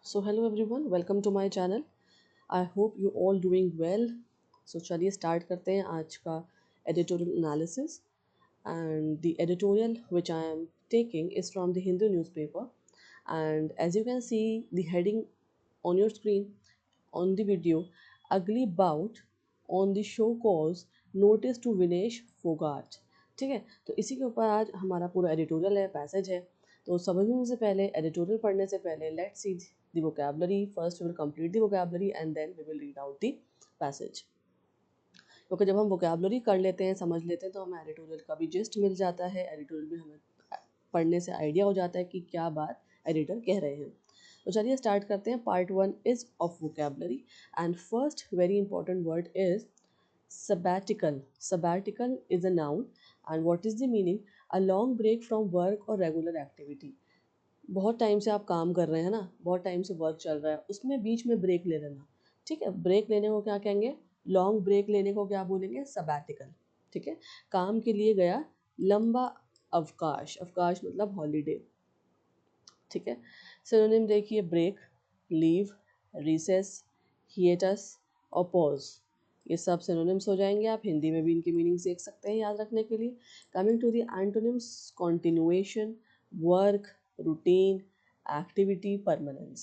So hello everyone, welcome to my channel. I hope you all doing well. So चलिए start करते हैं आज का editorial analysis. And the editorial which I am taking is from the Hindu newspaper. And as you can see the heading on your screen on the video, ugly bout on the show cause notice to Vinesh Fogart. ठीक है, तो इसी के ऊपर आज हमारा पूरा editorial है, पैसेज है. तो समझने से पहले, एडिटोरियल पढ़ने से पहले, let's see the vocabulary. First we will complete the vocabulary and then we will read out the passage. क्योंकि जब हम vocabulary कर लेते हैं, समझ लेते हैं, तो हमें एडिटोरियल का भी जिस्ट मिल जाता है. एडिटोरियल भी हमें पढ़ने से आइडिया हो जाता है कि क्या बात एडिटर कह रहे हैं. तो चलिए स्टार्ट करते हैं. Part 1 is of vocabulary and first very important word is sabbatical. Sabbatical is a noun and what is the meaning? A long break from work or regular activity. बहुत टाइम से आप काम कर रहे हैं ना, बहुत टाइम से वर्क चल रहा है, उसमें बीच में ब्रेक ले लेना. ठीक है, ब्रेक लेने को क्या कहेंगे? लॉन्ग ब्रेक लेने को क्या बोलेंगे? सबैटिकल. ठीक है, काम के लिए गया लंबा अवकाश. अवकाश मतलब हॉलीडे. ठीक है, सिनोनिम देखिए, ब्रेक, लीव, रिसेस, हिएटस और पॉज. ये सब सिनोनिम्स हो जाएंगे. आप हिंदी में भी इनकी मीनिंग्स देख सकते हैं याद रखने के लिए. Coming to the antonyms, continuation, work, routine, activity, permanence.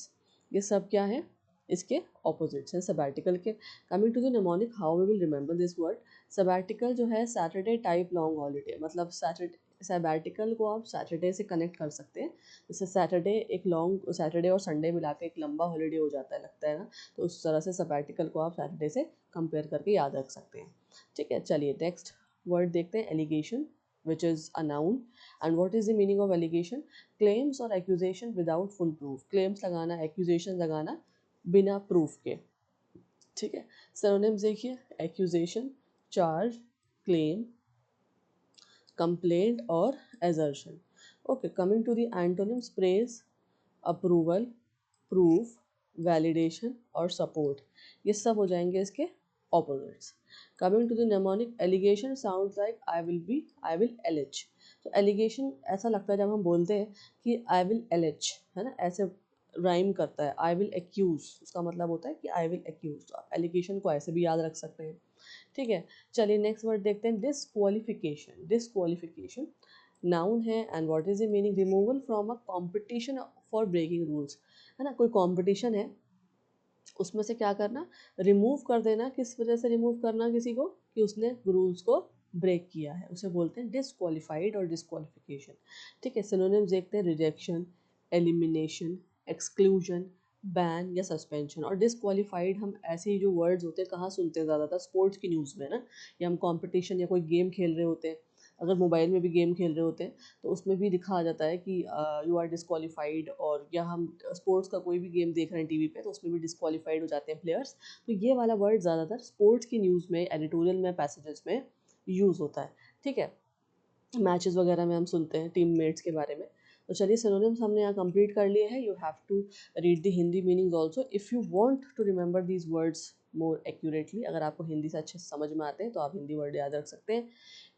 ये सब क्या है? इसके ऑपोजिट्स हैं सबैटिकल के. Coming to the mnemonic, how we will remember this word. Sabbatical जो है सैटरडे टाइप लॉन्ग हॉलीडे, मतलब सैटरडे, सबैटिकल को आप सैटरडे से कनेक्ट कर सकते हैं. जैसे सैटरडे एक लॉन्ग, सैटरडे और संडे मिला के एक लंबा हॉलीडे हो जाता है, लगता है ना, तो उस तरह से सबैटिकल को आप सैटरडे से कंपेयर करके याद रख सकते हैं. ठीक है, चलिए नेक्स्ट वर्ड देखते हैं. Allegation, which is a noun. And what is the meaning of allegation? Claims or accusation without full proof. Claims लगाना, accusation लगाना बिना proof के. ठीक है, synonyms देखिए, accusation, charge, claim, complaint और assertion. Okay, coming to the antonyms, praise, approval, proof, validation और support. ये सब हो जाएंगे इसके opposites. Coming to the mnemonic, allegation sounds like I will allege. तो allegation ऐसा लगता है जब हम बोलते हैं कि I will allege, है ना, ऐसे राइम करता है. I will accuse, उसका मतलब होता है कि I will accuse. तो आप allegation को ऐसे भी याद रख सकते हैं. ठीक है, चलिए नेक्स्ट वर्ड देखते हैं. डिस्क्वालिफिकेशन. डिस्क्वालिफिकेशन नाउन है and what is the meaning? Removal from a competition for breaking rules. है ना, कोई कंपटीशन है, उसमें से क्या करना? रिमूव कर देना. किस वजह से रिमूव करना किसी को? कि उसने रूल्स को ब्रेक किया है, उसे बोलते हैं डिस्क्वालिफाइड और डिस्क्वालिफिकेशन. ठीक है, सिनोनिम्स देखते हैं. रिजेक्शन, एलिमिनेशन, एक्सक्लूजन, बैन या सस्पेंशन. और डिस्क्वालिफाइड हम ऐसे ही जो वर्ड्स होते हैं कहाँ सुनते हैं ज़्यादातर? स्पोर्ट्स की न्यूज़ में ना, या हम कंपटीशन या कोई गेम खेल रहे होते हैं, अगर मोबाइल में भी गेम खेल रहे होते हैं तो उसमें भी दिखा जाता है कि यू आर डिस्क्वालिफाइड. और या हम स्पोर्ट्स का कोई भी गेम देख रहे हैं टीवी पे तो उसमें भी डिस्क्वालिफाइड हो जाते हैं प्लेयर्स. तो ये वाला वर्ड ज़्यादातर स्पोर्ट्स की न्यूज़ में, एडिटोरियल में, पैसेजेस में यूज़ होता है. ठीक है, मैचेस वगैरह में हम सुनते हैं टीममेट्स के बारे में. तो चलिए सिनोनिम्स हमने यहाँ कंप्लीट कर लिए हैं. You have to read the Hindi meanings also if you want to remember these words more accurately. अगर आपको हिंदी से अच्छे से समझ में आते हैं तो आप हिंदी वर्ड याद रख सकते हैं.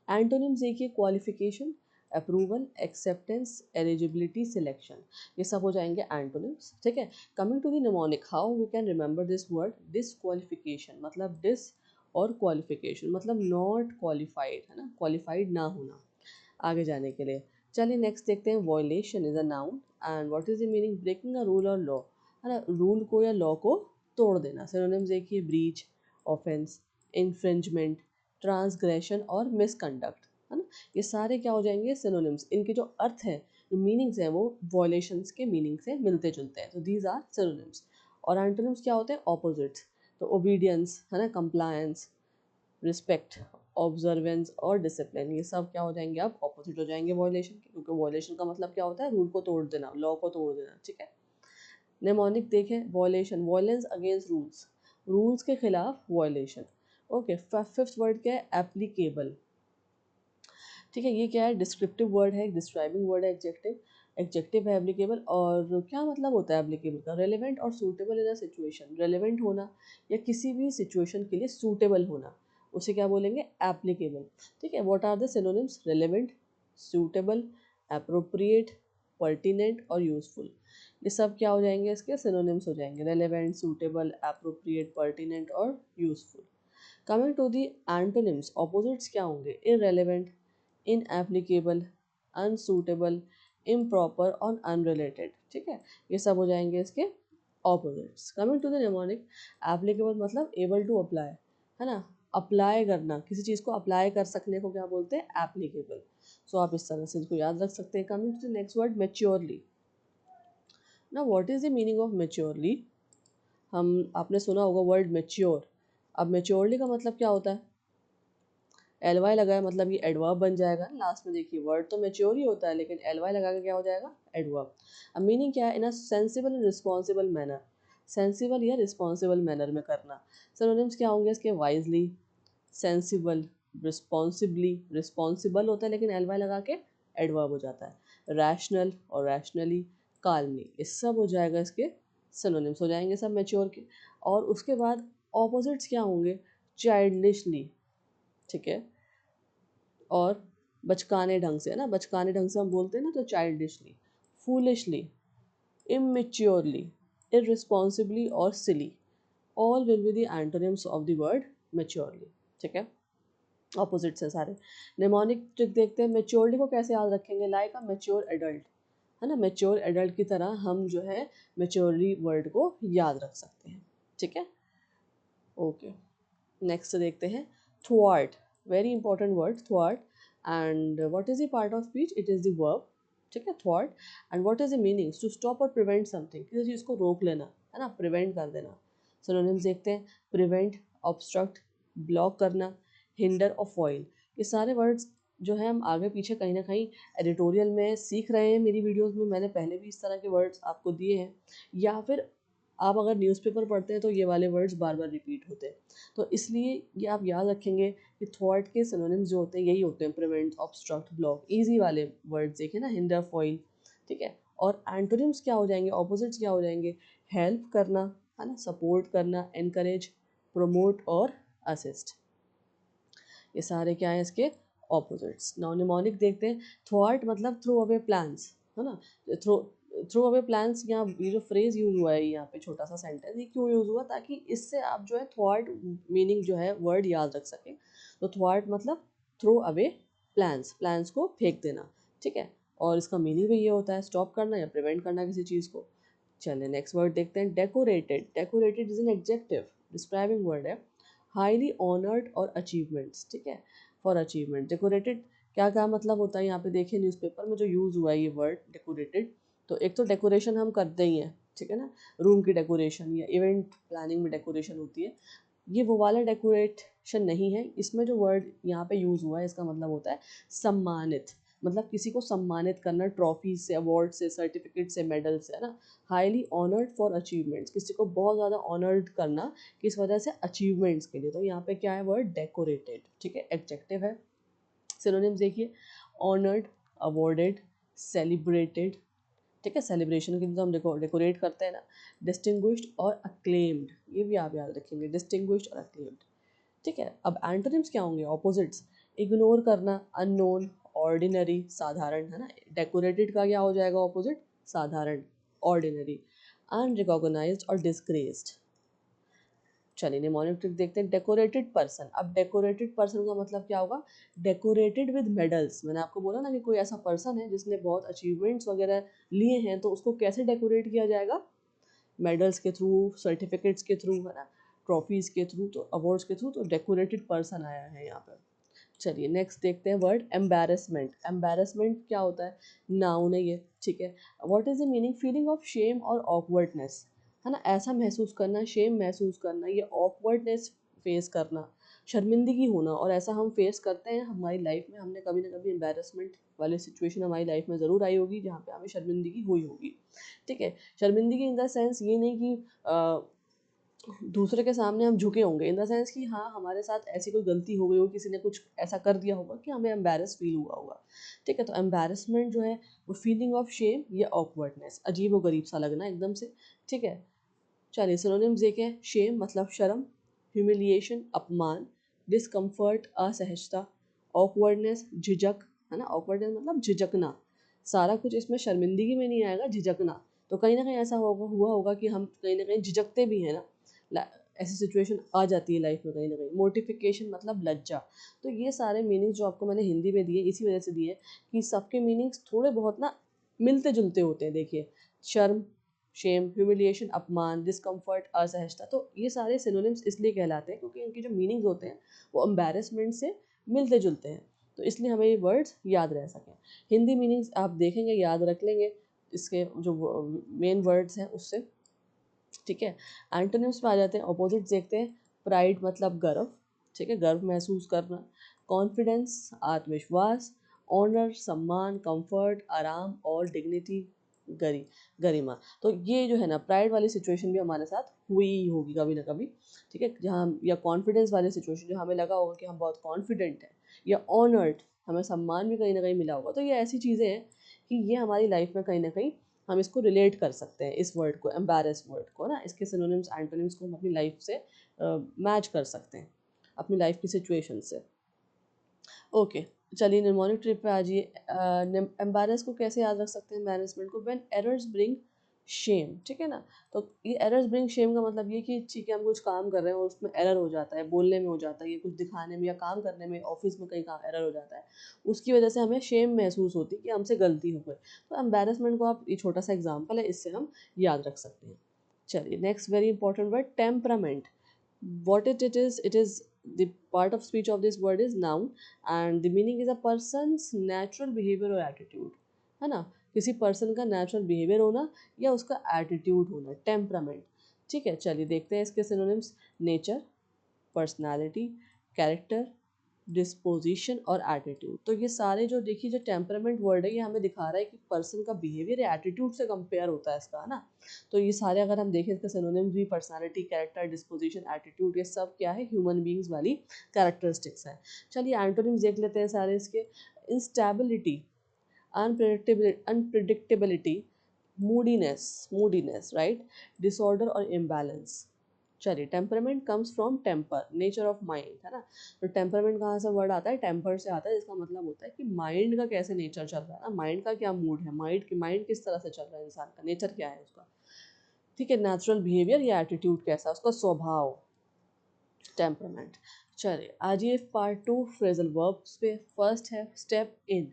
एंटोनिम्स देखिए, qualification, approval, acceptance, eligibility, selection. ये सब हो जाएंगे एंटोनिम्स. ठीक है, coming to the mnemonic, how we can remember this word. Disqualification मतलब डिस, और क्वालिफिकेशन मतलब नॉट क्वालिफाइड, है ना, क्वालिफाइड ना होना आगे जाने के लिए. चलिए नेक्स्ट देखते हैं. Violation is a noun and what is the meaning? Breaking a rule और लॉ. है ना, रूल को या लॉ को तोड़ देना. सिनोनिम्स देखिए, ब्रीच, ऑफेंस, इन्फ्रिंजमेंट, ट्रांसग्रेशन और मिसकंडक्ट. है ना, ये सारे क्या हो जाएंगे? सिनोनिम्स. इनके जो अर्थ हैं, जो मीनिंग्स हैं, वो वॉयलेशंस के मीनिंग से मिलते जुलते हैं. तो दीज आर सिनोनिम्स. और एंटोनिम्स क्या होते हैं? ऑपोजिट्स. तो ओबीडियंस, है ना, कंप्लायंस, रिस्पेक्ट, ऑब्जर्वेंस और डिसिप्लिन. ये सब क्या हो जाएंगे? अब ऑपोजिट हो जाएंगे वॉयलेशन के, क्योंकि वॉयलेशन का मतलब क्या होता है? रूल को तोड़ देना, लॉ को तोड़ देना. ठीक है, नेमोनिक देखें. Violation, violence against rules, rules के खिलाफ वॉयलेशन. ओके, फिफ्थ वर्ड क्या है? एप्लीकेबल. ठीक है, ये क्या है? डिस्क्रिप्टिव वर्ड है, डिस्क्राइबिंग वर्ड है. एडजेक्टिव, एडजेक्टिव है एप्लीकेबल. और क्या मतलब होता है एप्लीकेबल का? रेलेवेंट और suitable in a situation. Relevant होना या किसी भी सिचुएशन के लिए सूटेबल होना, उसे क्या बोलेंगे? एप्लीकेबल. ठीक है, what are the synonyms? Relevant, suitable, appropriate, pertinent और यूजफुल. ये सब क्या हो जाएंगे, इसके सिनोनिम्स हो जाएंगे, रेलेवेंट, सूटेबल, एप्रोप्रिएट, पर्टिनेंट और useful. Coming to the antonyms, opposites क्या होंगे, इररेलेवेंट, इनएप्लीकेबल, अनसूटेबल, इम्प्रॉपर और अनरिलेटेड। ठीक है, ये सब हो जाएंगे इसके opposites. Coming to the mnemonic, applicable मतलब एबल टू अप्लाई, है ना, अप्लाई करना, किसी चीज़ को अप्लाई कर सकने को क्या बोलते हैं, एप्लीकेबल। सो आप इस तरह से इसको याद रख सकते हैं। Coming to the next word, maturely. ना what is the meaning of maturely, हम आपने सुना होगा वर्ड मेच्योर। अब मेच्योरली का मतलब क्या होता है, एल वाई लगा है मतलब ये एडवर्ब बन जाएगा लास्ट में। देखिए वर्ड तो मेच्योर ही होता है लेकिन एल वाई लगा के क्या हो जाएगा, एडवर्ब। अब मीनिंग क्या है, in a sensible and responsible manner, sensible या रिस्पॉन्सिबल मैनर में करना। सिनोनिम्स क्या होंगे इसके, वाइजली, सेंसिबल, रिस्पॉन्सिबली, रिस्पॉन्सिबल होता है लेकिन एल वाई लगा के एडवर्ब हो जाता है, रैशनल और रैशनली, काल्मली, ये सब हो जाएगा इसके सिनोनिम्स हो जाएंगे सब मेच्योर के। और उसके बाद ऑपोजिट्स क्या होंगे, चाइल्डिशली, ठीक है, और बचकाने ढंग से, है ना, बचकाने ढंग से हम बोलते हैं ना, तो चाइल्डिशली, फूलिशली, immaturely, irresponsibly और silly, all will be the antonyms of the word maturely। ठीक है, ऑपोजिट्स हैं सारे। निमोनिक ट्रिक देखते हैं, मेच्योरली को कैसे याद रखेंगे, लाइक अ मेच्योर एडल्ट, है ना, मेच्योर एडल्ट की तरह हम जो है मेच्योरली वर्ड को याद रख सकते हैं। ठीक है, ओके। नेक्स्ट देखते हैं, thwart, very important word thwart. And what is the part of speech, it is the verb. ठीक है, thwart. And what is the meanings, to stop और प्रिवेंट समथिंग, किसी चीज़ को रोक लेना, है ना, प्रिवेंट कर देना। सिनोनिम्स देखते हैं, प्रिवेंट, ऑब्स्ट्रक्ट, ब्लॉक करना, हिंडर और फॉइल। ये सारे वर्ड्स जो है हम आगे पीछे कहीं ना कहीं एडिटोरियल में सीख रहे हैं, मेरी वीडियोस में मैंने पहले भी इस तरह के वर्ड्स आपको दिए हैं, या फिर आप अगर न्यूज़पेपर पढ़ते हैं तो ये वाले वर्ड्स बार बार रिपीट होते हैं। तो इसलिए ये आप याद रखेंगे कि थॉट के सिनोनिम्स जो होते हैं यही होते हैं, प्रिवेंट, ऑब्स्ट्रक्ट, ब्लॉक, इजी वाले वर्ड्स देखें ना, हिंडर, फॉइल। ठीक है, और एंटोनिम्स क्या हो जाएंगे, ऑपोजिट्स क्या हो जाएंगे, हेल्प करना, है ना, सपोर्ट करना, एनकरेज, प्रमोट और असिस्ट। ये सारे क्या हैं इसके ऑपोजिट्स। नाउ निमोनिक देखते हैं, थ्वाट मतलब थ्रो अवे प्लान्स, है ना, थ्रो थ्रो अवे प्लान्स। यहाँ ये जो फ्रेज यूज हुआ है यहाँ पे छोटा सा सेंटेंस, ये क्यों यूज हुआ, ताकि इससे आप जो है थ्वाट मीनिंग जो है वर्ड याद रख सकें। तो थ्वाट मतलब थ्रो अवे प्लान्स, प्लान्स को फेंक देना। ठीक है, और इसका मीनिंग भी ये होता है स्टॉप करना या प्रिवेंट करना किसी चीज़ को। चलिए नेक्स्ट वर्ड देखते हैं, decorated. Decorated is an adjective, describing word है, हाईली ऑनर्ड और अचीवमेंट्स। ठीक है, फॉर अचीवमेंट, डेकोरेटेड क्या क्या मतलब होता है, यहाँ पे देखिए न्यूज़पेपर में जो यूज़ हुआ है ये वर्ड डेकोरेटेड। तो एक तो डेकोरेशन हम करते ही हैं, ठीक है ना, रूम की डेकोरेशन या इवेंट प्लानिंग में डेकोरेशन होती है। ये वो वाला डेकोरेशन नहीं है, इसमें जो वर्ड यहाँ पे यूज़ हुआ है इसका मतलब होता है सम्मानित, मतलब किसी को सम्मानित करना, ट्रॉफी से, अवार्ड से, सर्टिफिकेट से, मेडल से, है ना। हाईली ऑनर्ड फॉर अचीवमेंट्स, किसी को बहुत ज़्यादा ऑनर्ड करना किस वजह से, अचीवमेंट्स के लिए। तो यहाँ पे क्या है वर्ड, डेकोरेटेड। ठीक है, एडजेक्टिव है। सिनोनिम्स देखिए, ऑनर्ड, अवॉर्डेड, सेलिब्रेटेड। ठीक है, सेलिब्रेशन के लिए तो हम डेकोरेट करते हैं ना, डिस्टिंग्विश्ड और अक्लेम्ड, ये भी आप याद रखेंगे, डिस्टिंग्विश्ड और अक्लेम्ड। ठीक है, अब एंटोनिम्स क्या होंगे, ऑपोजिट्स, इग्नोर करना, अननोन, ऑर्डिनरी, साधारण, है ना। डेकोरेटेड का क्या हो जाएगा ऑपोजिट, साधारण, ऑर्डिनरी, अनरिकॉग्नाइज्ड और डिस्ग्रेस्ड। चलिए निमोनिक ट्रिक देखते हैं, डेकोरेटेड पर्सन। अब डेकोरेटेड पर्सन का मतलब क्या होगा, डेकोरेटेड विद मेडल्स। मैंने आपको बोला ना कि कोई ऐसा पर्सन है जिसने बहुत अचीवमेंट्स वगैरह लिए हैं, तो उसको कैसे डेकोरेट किया जाएगा, मेडल्स के थ्रू, सर्टिफिकेट्स के थ्रू, है ना, ट्रॉफीज़ के थ्रू, तो अवार्ड्स के थ्रू। तो डेकोरेटेड पर्सन आया है यहाँ पर। चलिए नेक्स्ट देखते हैं वर्ड एम्बैरेसमेंट। एम्बैरेसमेंट क्या होता है, नाउन है ये। ठीक है, what is the meaning, feeling of shame और ऑकवर्डनेस, है ना, ऐसा महसूस करना, शेम महसूस करना, ये ऑकवर्डनेस फेस करना, शर्मिंदगी होना। और ऐसा हम फेस करते हैं हमारी लाइफ में, हमने कभी ना कभी एम्बैरेसमेंट वाली सिचुएशन हमारी लाइफ में ज़रूर आई होगी जहाँ पे हमें शर्मिंदगी हुई होगी। ठीक है, शर्मिंदगी इन द सेंस ये नहीं कि दूसरे के सामने हम झुके होंगे, इन द सेंस कि हाँ हमारे साथ ऐसी कोई गलती हो गई हो, किसी ने कुछ ऐसा कर दिया होगा कि हमें एम्बैरस फील हुआ होगा। ठीक है, तो एम्बैरसमेंट जो है वो फीलिंग ऑफ शेम या ऑकवर्डनेस, अजीब व गरीब सा लगना एकदम से। ठीक है, चलिए सिनोनिम्स देखें, शेम मतलब शर्म, ह्यूमिलिएशन अपमान, डिस्कम्फर्ट असहजता, ऑकवर्डनेस झिझक, है ना, ऑकवर्डनेस मतलब झिझकना। सारा कुछ इसमें शर्मिंदगी में नहीं आएगा, झिझकना। तो कहीं ना कहीं ऐसा हुआ होगा कि हम कहीं ना कहीं झिझकते भी हैं ना, ऐसी सिचुएशन आ जाती है लाइफ में कहीं ना कहीं। मोटिफिकेशन मतलब लज्जा। तो ये सारे मीनिंग्स जो आपको मैंने हिंदी में दिए इसी वजह से दिए कि सबके मीनिंग्स थोड़े बहुत ना मिलते जुलते होते हैं। देखिए, शर्म, शेम, ह्यूमिलिएशन, अपमान, डिस्कम्फर्ट, असहजता, तो ये सारे सिनोनिम्स इसलिए कहलाते हैं क्योंकि इनके जो मीनिंग्स होते हैं वो एम्बैरेसमेंट से मिलते जुलते हैं, तो इसलिए हमें ये वर्ड्स याद रह सकें। हिंदी मीनिंग्स आप देखेंगे, याद रख लेंगे इसके जो मेन वर्ड्स हैं उससे, ठीक है। एंटोनिम्स में आ जाते हैं, ऑपोजिट्स देखते हैं। प्राइड मतलब गर्व, ठीक है, गर्व महसूस करना। कॉन्फिडेंस आत्मविश्वास। ऑनर सम्मान, कंफर्ट आराम, और डिग्निटी गरिमा। तो ये जो है ना, प्राइड वाली सिचुएशन भी हमारे साथ हुई ही होगी कभी ना कभी, ठीक है, जहाँ या कॉन्फिडेंस वाली सिचुएशन जो हमें लगा होगा कि हम बहुत कॉन्फिडेंट हैं, या ऑनर्ड, हमें सम्मान भी कहीं ना कहीं मिला होगा। तो ये ऐसी चीज़ें हैं कि ये हमारी लाइफ में कहीं ना कहीं हम इसको रिलेट कर सकते हैं, इस वर्ड को, एम्बैरेस वर्ड को ना, इसके सिनोनिम्स एंटोनिम्स को हम अपनी लाइफ से मैच कर सकते हैं, अपनी लाइफ की सिचुएशन से। ओके, चलिए निमोनिक ट्रिप पे आ जाइए। एम्बैरेस को कैसे याद रख सकते हैं, एम्बैरेसमेंट को? व्हेन एरर्स ब्रिंग शेम, ठीक है ना। तो ये एरर्स ब्रिंग शेम का मतलब ये कि ठीक है, हम कुछ काम कर रहे हैं और उसमें एरर हो जाता है, बोलने में हो जाता है, ये कुछ दिखाने में या काम करने में, ऑफिस में कहीं काम एरर हो जाता है, उसकी वजह से हमें शेम महसूस होती है कि हमसे गलती हो गई। तो एम्बैरेसमेंट को आप, ये छोटा सा एग्जाम्पल है, इससे हम याद रख सकते हैं। चलिए next very important word, temperament. What it is the part of speech of this word is noun, and the meaning is a person's natural behavior or attitude, है ना, किसी पर्सन का नेचुरल बिहेवियर होना या उसका एटीट्यूड होना, temperament, ठीक है। चलिए देखते हैं इसके synonyms. Nature, personality, character, disposition और एटीट्यूड। तो ये सारे जो, देखिए, जो टेम्परामेंट वर्ड है ये हमें दिखा रहा है कि पर्सन का बिहेवियर या एटीट्यूड से कंपेयर होता है इसका, है ना। तो ये सारे अगर हम देखें इसके सिनोनिम्स भी, पर्सनालिटी, कैरेक्टर, डिस्पोजिशन, एटीट्यूड, ये सब क्या है, ह्यूमन बींग्स वाली कैरेक्टरिस्टिक्स हैं। चलिए एंटोनिम्स देख लेते हैं सारे इसके। Instability, unpredictability, moodiness, right, disorder और इम्बैलेंस। चलिए, temperament comes from temper, nature of mind, है ना। तो टेम्परामेंट कहाँ से वर्ड आता है, टेम्पर से आता है, जिसका मतलब होता है कि माइंड का कैसे नेचर चल रहा है ना, माइंड का क्या मूड है, माइंड किस तरह से चल रहा है, इंसान का नेचर क्या है उसका, ठीक है। नेचुरल बिहेवियर या एटीट्यूड कैसा, उसका स्वभाव, टेम्परामेंट। चलिए आज ये पार्ट 2 फ्रेजल वर्ब्स पे। फर्स्ट है स्टेप इन।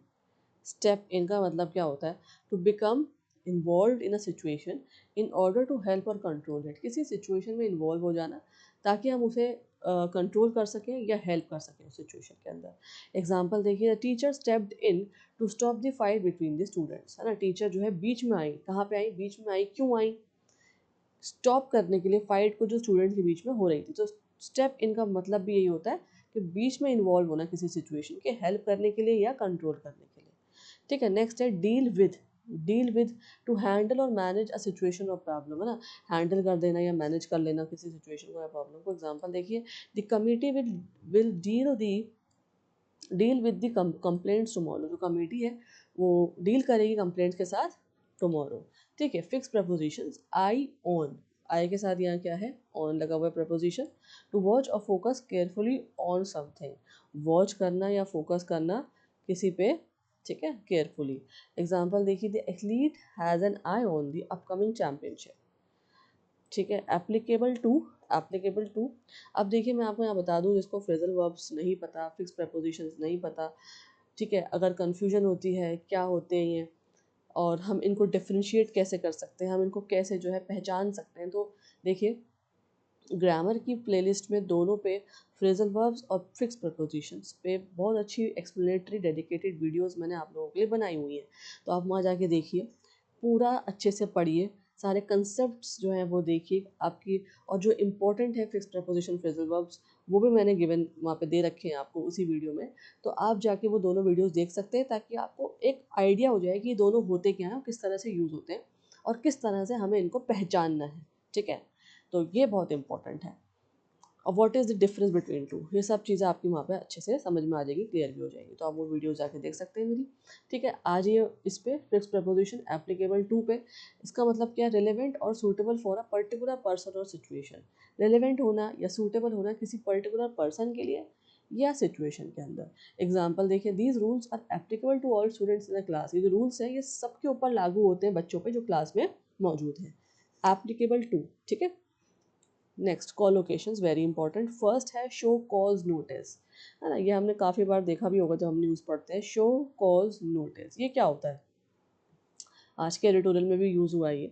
स्टेप इन का मतलब क्या होता है, to become involve in a situation in order to help और कंट्रोल इट। किसी सिचुएशन में इन्वॉल्व हो जाना ताकि हम उसे कंट्रोल कर सकें या हेल्प कर सकें उस सिचुएशन के अंदर। एग्जाम्पल देखिए, teacher stepped in to stop the fight between the students, है ना। टीचर जो है बीच में आई, कहाँ पे आई, बीच में आई, क्यों आई, स्टॉप करने के लिए फाइट को जो स्टूडेंट्स के बीच में हो रही थी। तो स्टेप इन का मतलब भी यही होता है कि बीच में इन्वॉल्व होना किसी सिचुएशन के, हेल्प करने के लिए या कंट्रोल करने के लिए, ठीक है। नेक्स्ट है डील विद टू हैंडल और मैनेज अ सिचुएशन और प्रॉब्लम, है ना। हैंडल कर देना या मैनेज कर लेना किसी सिचुएशन को या प्रॉब्लम को। एग्जांपल देखिए, the committee will deal with the complaints tomorrow. जो कमेटी है वो डील करेगी कंप्लेंट्स के साथ टुमारो, ठीक है। Fix prepositions, eye on, eye के साथ यहाँ क्या है, ऑन लगा हुआ है प्रपोजिशन। टू वॉच और focus carefully on something, watch करना या फोकस करना किसी पे, ठीक है, केयरफुली। एग्जाम्पल देखिए, the athlete has an eye on the upcoming championship, ठीक है। Applicable to. अब देखिए मैं आपको यहाँ बता दूँ, जिसको फ्रेजल वर्ब्स नहीं पता, फिक्स प्रपोजिशंस नहीं पता, ठीक है, अगर कन्फ्यूजन होती है क्या होते हैं ये, और हम इनको डिफ्रेंशिएट कैसे कर सकते हैं, हम इनको कैसे जो है पहचान सकते हैं, तो देखिए ग्रामर की प्लेलिस्ट में दोनों पे, फ्रेजल वर्ब्स और फिक्स प्रपोजिशंस पे, बहुत अच्छी एक्सप्लेनेटरी डेडिकेटेड वीडियोस मैंने आप लोगों के लिए बनाई हुई हैं। तो आप वहाँ जाके देखिए, पूरा अच्छे से पढ़िए, सारे कंसेप्ट्स जो हैं वो देखिए आपकी, और जो इम्पोर्टेंट है फिक्स प्रपोजिशन, फ्रेजल वर्ब्स, वो भी मैंने गिवन वहाँ पे दे रखे हैं आपको उसी वीडियो में। तो आप जाके वो दोनों वीडियोस देख सकते हैं ताकि आपको एक आइडिया हो जाए कि ये दोनों होते क्या हैं और किस तरह से यूज़ होते हैं और किस तरह से हमें इनको पहचानना है, ठीक है। तो ये बहुत इंपॉर्टेंट है। और what is the difference between two, ये सब चीज़ें आपकी वहाँ पे अच्छे से समझ में आ जाएगी, क्लियर भी हो जाएगी। तो आप वो वीडियो जाके देख सकते हैं मेरी, ठीक है। आज ये इस पे फिक्स प्रपोजिशन एप्लीकेबल टू पे, इसका मतलब क्या है, रिलेवेंट और suitable for a particular person और सिचुएशन। रिलेवेंट होना या सूटेबल होना किसी पर्टिकुलर पर्सन के लिए या सिचुएशन के अंदर। एग्जाम्पल देखिए, these rules are applicable to all students in the class. ये जो रूल्स हैं ये सबके ऊपर लागू होते हैं, बच्चों पे जो क्लास में मौजूद हैं, एप्लीकेबल टू, ठीक है। Next collocations very important. First है शो कॉज नोटिस, है ना, ये हमने काफ़ी बार देखा भी होगा जब हम न्यूज़ पढ़ते हैं। शो कॉज नोटिस ये क्या होता है, आज के एडिटोरियल में भी यूज़ हुआ है ये।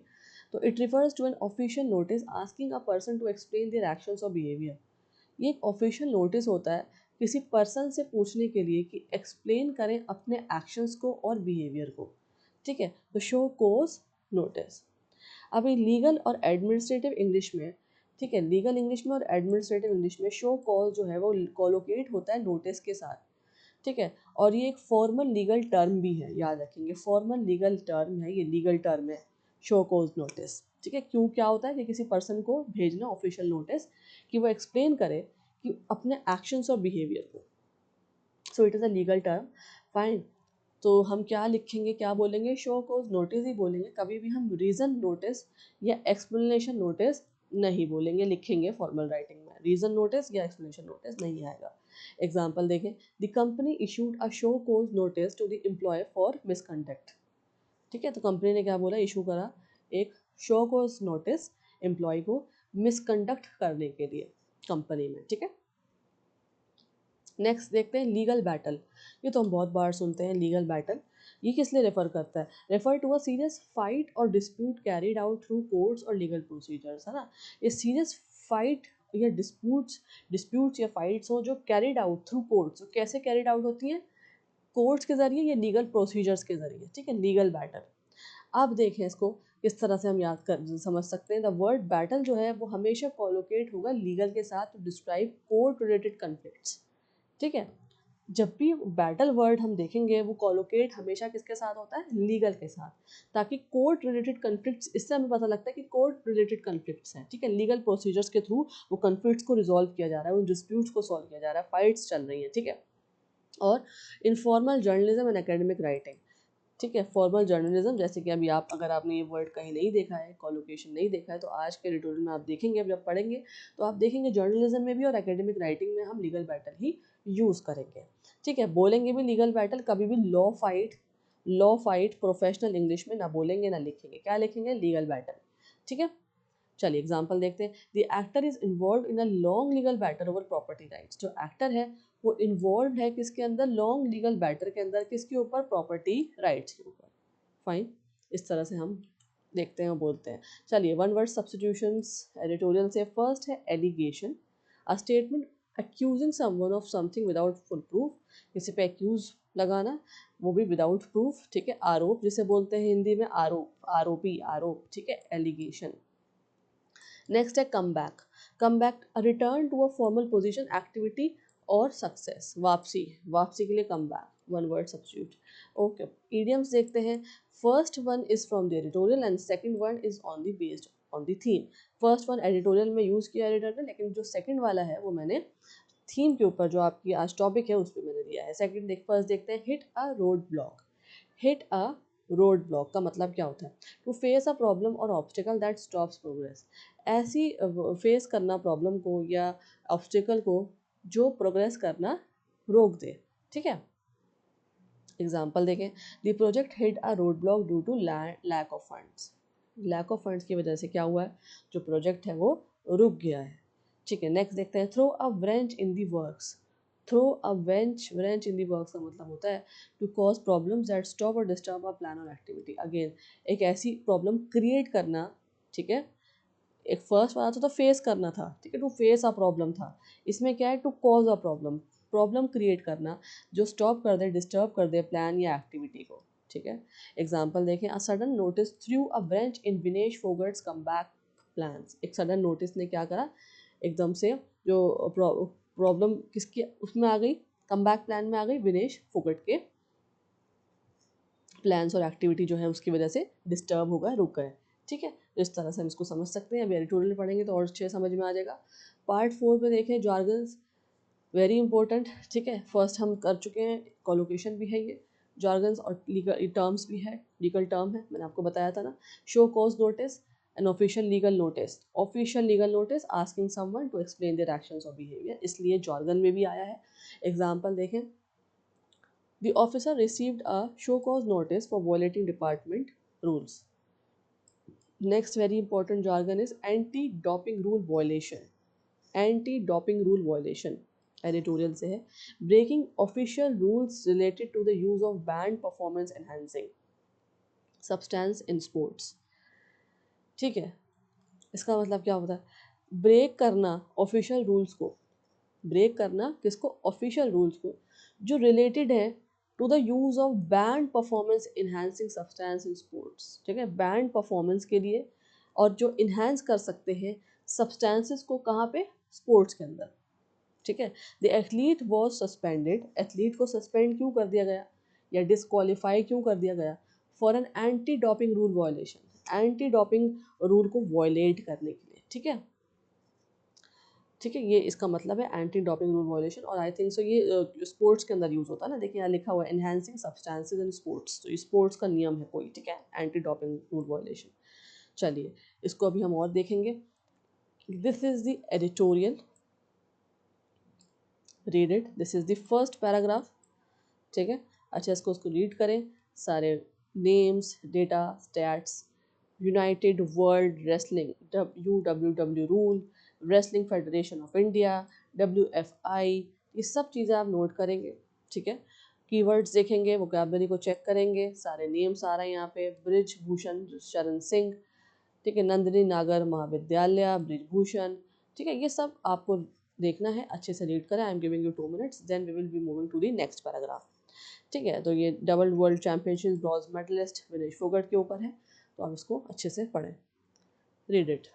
तो it refers to an official notice asking a person to explain their actions और बिहेवियर। ये एक ऑफिशियल नोटिस होता है किसी पर्सन से पूछने के लिए कि एक्सप्लेन करें अपने एक्शंस को और बिहेवियर को, ठीक है। तो शो कोज नोटिस। अभी लीगल और एडमिनिस्ट्रेटिव इंग्लिश में, ठीक है, लीगल इंग्लिश में और एडमिनिस्ट्रेटिव इंग्लिश में शो कॉज जो है वो कोलोकेट होता है नोटिस के साथ, ठीक है। और ये एक फॉर्मल लीगल टर्म भी है, याद रखेंगे, फॉर्मल लीगल टर्म है, ये लीगल टर्म है शो कॉज नोटिस, ठीक है। क्यों, क्या होता है कि किसी पर्सन को भेजना ऑफिशियल नोटिस कि वो एक्सप्लेन करे कि अपने एक्शंस और बिहेवियर को। So it is a legal term, fine. तो हम क्या लिखेंगे, क्या बोलेंगे, शो कोज नोटिस ही बोलेंगे, कभी भी हम रीज़न नोटिस या एक्सप्लेनेशन नोटिस नहीं बोलेंगे, लिखेंगे फॉर्मल राइटिंग में रीज़न नोटिस या एक्सप्लेनेशन नोटिस नहीं आएगा। एग्जाम्पल देखें, the company issued a show cause notice to the employee for misconduct, ठीक है। तो कंपनी ने क्या बोला, इशू करा एक शो कोज नोटिस एम्प्लॉय को मिसकंडक्ट करने के लिए कंपनी में, ठीक है। नेक्स्ट देखते हैं लीगल बैटल। ये तो हम बहुत बार सुनते हैं लीगल बैटल। ये किस लिए रेफर करता है, refer to a serious fight और dispute carried out through courts और लीगल प्रोसीजर्स, है ना। ये सीरियस फाइट या डिस्प्यूट्स या फाइट्स हो जो कैरिड आउट थ्रू कोर्ट्स, कैसे कैरिड आउट होती हैं, कोर्ट्स के जरिए या लीगल प्रोसीजर्स के जरिए, ठीक है, लीगल बैटल। अब देखें इसको किस तरह से हम याद कर समझ सकते हैं। द वर्ड बैटल जो है वो हमेशा कोलोकेट होगा लीगल के साथ to describe court related conflicts, ठीक है। जब भी बैटल वर्ड हम देखेंगे वो कोलोकेट हमेशा किसके साथ होता है, लीगल के साथ, ताकि कोर्ट रिलेटेड कन्फ्लिक्ट्स, इससे हमें पता लगता है कि कोर्ट रिलेटेड कन्फ्लिक्ट्स हैं, ठीक है। लीगल प्रोसीजर्स के थ्रू वो कन्फ्लिक्ट्स को रिजॉल्व किया जा रहा है, उन डिस्प्यूट्स को सॉल्व किया जा रहा है, फाइट्स चल रही हैं, ठीक है। और informal journalism and academic writing, ठीक है, फॉर्मल जर्नलिज्म, जैसे कि अभी आप, अगर आपने ये वर्ड कहीं नहीं देखा है, कॉलोकेशन नहीं देखा है, तो आज के ट्यूटोरियल में आप देखेंगे, अब जब पढ़ेंगे तो आप देखेंगे जर्नलिज्म में भी और एकेडमिक राइटिंग में हम लीगल बैटल ही यूज़ करेंगे, ठीक है। बोलेंगे भी लीगल बैटल, कभी भी लॉ फाइट प्रोफेशनल इंग्लिश में ना बोलेंगे ना लिखेंगे, क्या लिखेंगे, लीगल बैटल, ठीक है। चलिए एग्जांपल देखते हैं। The actor is involve in a long legal battle over property rights. जो एक्टर है वो इन्वॉल्व है किसके अंदर, लॉन्ग लीगल बैटर के अंदर, किसके ऊपर, प्रॉपर्टी राइट्स के ऊपर, फाइन। इस तरह से हम देखते हैं और बोलते हैं। चलिए वन वर्ड सब्स्टिट्यूशंस एडिटोरियल से। फर्स्ट है allegation, a statement accusing someone of something without full proof, किसी पे अक्यूज लगाना, वो भी विदाउट प्रूफ, ठीक है। आरोप जिसे बोलते हैं हिंदी में, आरोप, आरोपी, आरोप, ठीक है, एलिगेशन। नेक्स्ट है come back return to a formal position, activity और सक्सेस, वापसी, वापसी के लिए come back, one word substitute. Okay, idioms देखते हैं। First one is from the editorial and second one is on the based on the theme. First one editorial में use किया editor ने, लेकिन जो सेकंड वाला है वो मैंने थीम के ऊपर, जो आपकी आज टॉपिक है उस पर मैंने दिया है। फर्स्ट देखते हैं, hit a road block. Hit a road block का मतलब क्या होता है, टू फेस अ प्रॉब्लम और ऑब्स्टिकल दैट स्टॉप्स प्रोग्रेस। ऐसी फेस करना प्रॉब्लम को या ऑब्स्टिकल को जो प्रोग्रेस करना रोक दे, ठीक है। एग्जाम्पल देखें, the project hit a road block due to lack of funds. Lack of funds की वजह से क्या हुआ है, जो प्रोजेक्ट है वो रुक गया है, ठीक है। नेक्स्ट देखते हैं, throw a wrench in the works. Throw a wrench in the works का मतलब होता है to cause problems that stop और डिस्टर्ब अ प्लान और एक्टिविटी। अगेन एक ऐसी प्रॉब्लम क्रिएट करना, ठीक है। एक फर्स्ट वाला तो फेस करना था, ठीक है, टू फेस अ प्रॉब्लम था। इसमें क्या है, to cause a problem, problem create करना जो स्टॉप कर दे, डिस्टर्ब कर दे प्लान या एक्टिविटी को, ठीक है। एग्जाम्पल देखें, a sudden notice through a breach in Vinesh Phogat's come back plans. एक सडन नोटिस ने क्या करा, एकदम से जो प्रॉब्लम किसकी उसमें आ गई, कम बैक प्लान में आ गई, विनेश फोगट के प्लान्स और एक्टिविटी जो है उसकी वजह से डिस्टर्ब हो गए, रुक गए, ठीक है। तो इस तरह से हम इसको समझ सकते हैं। अभी एडिटोरियल पढ़ेंगे तो और अच्छे समझ में आ जाएगा। पार्ट 4 में देखें, जार्गन्स, वेरी इंपॉर्टेंट, ठीक है। फर्स्ट हम कर चुके हैं, कोलोकेशन भी है ये, जार्गन्स और लीगल टर्म्स भी है, लीगल टर्म है, मैंने आपको बताया था ना। Show cause notice, an official legal notice, official legal notice asking someone to explain their actions और बिहेवियर, इसलिए जार्गन में भी आया है। एग्जाम्पल देखें, the officer received a show cause notice for violating department rules. Next very important jargon is anti-doping rule violation. Anti-doping rule violation editorial से है, breaking official rules related to the use of banned performance enhancing substance in sports. ठीक है, इसका मतलब क्या होता है, break करना ऑफिशियल रूल्स को, ब्रेक करना किसको, ऑफिशियल रूल्स को, जो रिलेटेड है to the use of banned performance enhancing substance in sports. ठीक है, बैंड परफॉर्मेंस के लिए और जो इन्हांस कर सकते हैं सब्सटेंसेस को, कहाँ पे, स्पोर्ट्स के अंदर। ठीक है, the athlete was suspended, athlete को सस्पेंड क्यों कर दिया गया या डिसक्वालीफाई क्यों कर दिया गया, for an anti doping rule violation, anti doping rule को वायलेट करने के लिए। ठीक है, ठीक है, ये इसका मतलब है एंटी डोपिंग रूल वायलेशन। और आई थिंक सो ये स्पोर्ट्स के अंदर यूज होता है ना, देखिए यहाँ लिखा हुआ है एनहांसिंग सब्सटेंसेस इन स्पोर्ट्स, तो ये स्पोर्ट्स का नियम है कोई। ठीक है, एंटी डोपिंग रूल वायलेशन। चलिए इसको अभी हम और देखेंगे। This is the editorial, read it, this is the first paragraph. ठीक है, अच्छा इसको उसको रीड करें, सारे names, data, stats, United World wrestling UWW rule, wrestling federation of India, WFI, ये सब चीज़ें आप नोट करेंगे। ठीक है, कीवर्ड्स देखेंगे, वोकैबुलरी को चेक करेंगे, सारे नेम्स आ रहे हैं यहाँ पे, ब्रिज भूषण शरण सिंह, ठीक है, नंदिनी नागर महाविद्यालय, ब्रिजभूषण। ठीक है, ये सब आपको देखना है, अच्छे से रीड करें। I am giving you 2 minutes, then we will be moving to the next paragraph. ठीक है, तो ये double world championship bronze medalist Vinesh Phogat के ऊपर है, तो आप इसको अच्छे से पढ़ें, read it.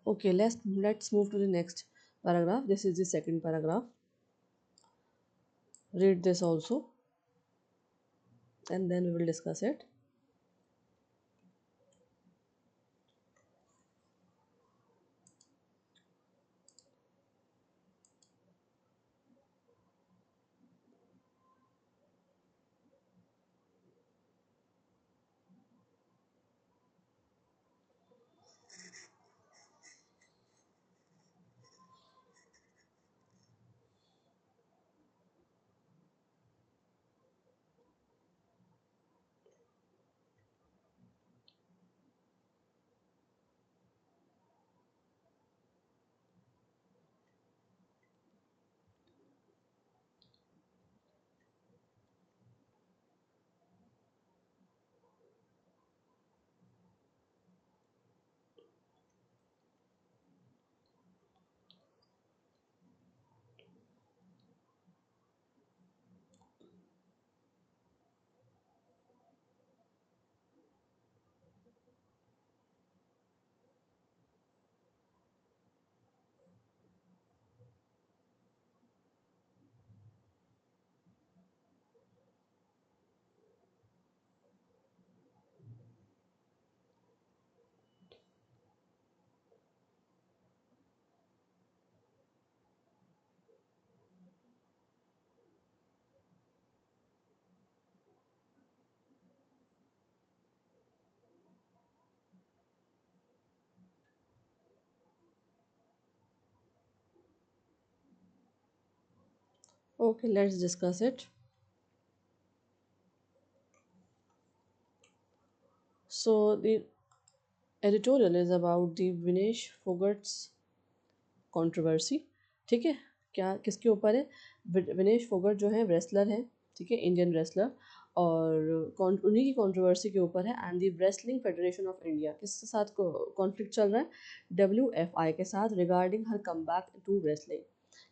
Okay, let's move to the next paragraph. This is the second paragraph. Read this also, and then we will discuss it. Okay, let's discuss it. So the editorial is about the Vinesh Phogat's controversy. ठीक है, क्या किसके ऊपर है? विनेश फोगट जो है wrestler हैं, ठीक है, इंडियन रेसलर, और उन्हीं की कंट्रोवर्सी के ऊपर है. And the wrestling federation of India किसके साथ कॉन्फ्लिक्ट चल रहा है? WFI के साथ regarding her come back to wrestling.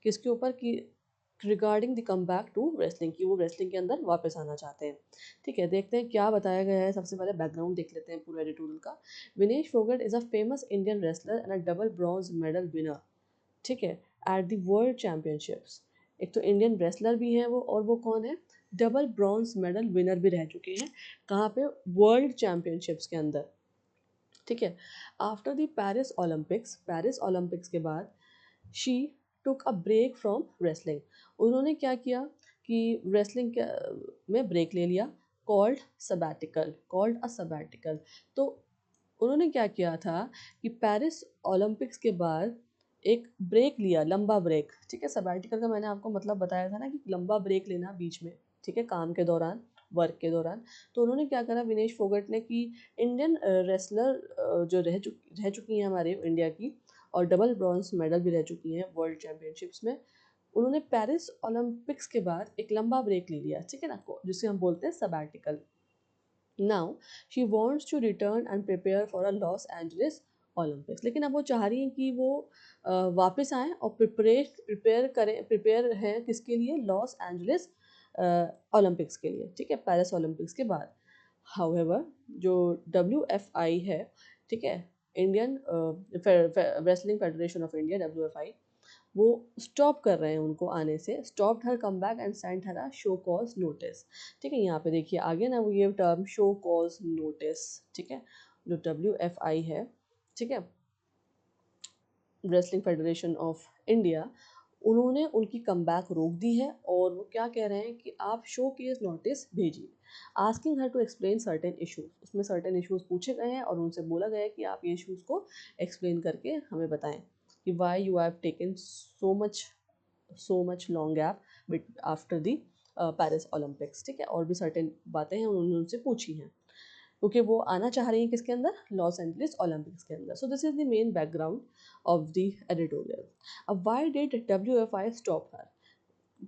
किसके ऊपर? कि regarding the come back to wrestling, की वो रेसलिंग के अंदर वापस आना चाहते हैं. ठीक है, देखते हैं क्या बताया गया है. सबसे पहले बैकग्राउंड देख लेते हैं पूरा एडिटोरियल का. Vinesh Phogat is a famous Indian wrestler and a double bronze medal winner. ठीक है, एट द वर्ल्ड चैम्पियनशिप्स. एक तो इंडियन रेसलर भी हैं वो, और वो कौन है? डबल ब्रॉन्ज मेडल विनर भी रह चुके हैं. कहाँ पे? वर्ल्ड चैम्पियनशिप्स के अंदर. ठीक है. आफ्टर द पेरिस ओलंपिक्स के बाद she took a break from wrestling. उन्होंने क्या किया कि रेसलिंग में ब्रेक ले लिया. Called a sabbatical. तो उन्होंने क्या किया था कि पेरिस ओलंपिक्स के बाद एक ब्रेक लिया, लंबा ब्रेक. ठीक है, सबैटिकल का मैंने आपको मतलब बताया था ना, कि लंबा ब्रेक लेना बीच में. ठीक है, काम के दौरान, वर्क के दौरान. तो उन्होंने क्या करा विनेश फोगट ने, कि इंडियन रेसलर जो रह चुकी हैं हमारे इंडिया की, और डबल ब्रॉन्ज मेडल भी रह चुकी हैं वर्ल्ड चैम्पियनशिप्स में, उन्होंने पेरिस ओलंपिक्स के बाद एक लंबा ब्रेक ले लिया. ठीक है ना, जिसे हम बोलते हैं sabbatical. Now she wants to return and prepare for a Los Angeles Olympics. लेकिन अब वो चाह रही हैं कि वो वापस आएँ और प्रिपेयर हैं किसके लिए? लॉस एंजलिस ओलंपिक्स के लिए. ठीक है, पेरिस ओलंपिक्स के बाद. हाउएवर, जो WFI है, ठीक है, Indian wrestling federation of India, WFI, वो स्टॉप कर रहे हैं उनको आने से. Stop her come back and sent her show cause notice. ठीक है, यहाँ पे देखिए आगे ना, वो ये टर्म शो कॉज नोटिस. ठीक है, जो WFI है, ठीक है, रेसलिंग फेडरेशन ऑफ इंडिया, उन्होंने उनकी कमबैक रोक दी है. और वो क्या कह रहे हैं कि आप शो केस नोटिस भेजिए, asking her to explain certain issues. उसमें सर्टेन इशूज़ पूछे गए हैं और उनसे बोला गया है कि आप ये इशूज़ को एक्सप्लेन करके हमें बताएं, कि why you have taken so much long gap after the Paris Olympics. ठीक है, और भी सर्टेन बातें हैं उन्होंने उनसे पूछी हैं, क्योंकि वो आना चाह रही हैं किसके अंदर? लॉस एंजलिस ओलंपिक्स के अंदर. So this is the main background of the editorial. अब why did WFI stop her?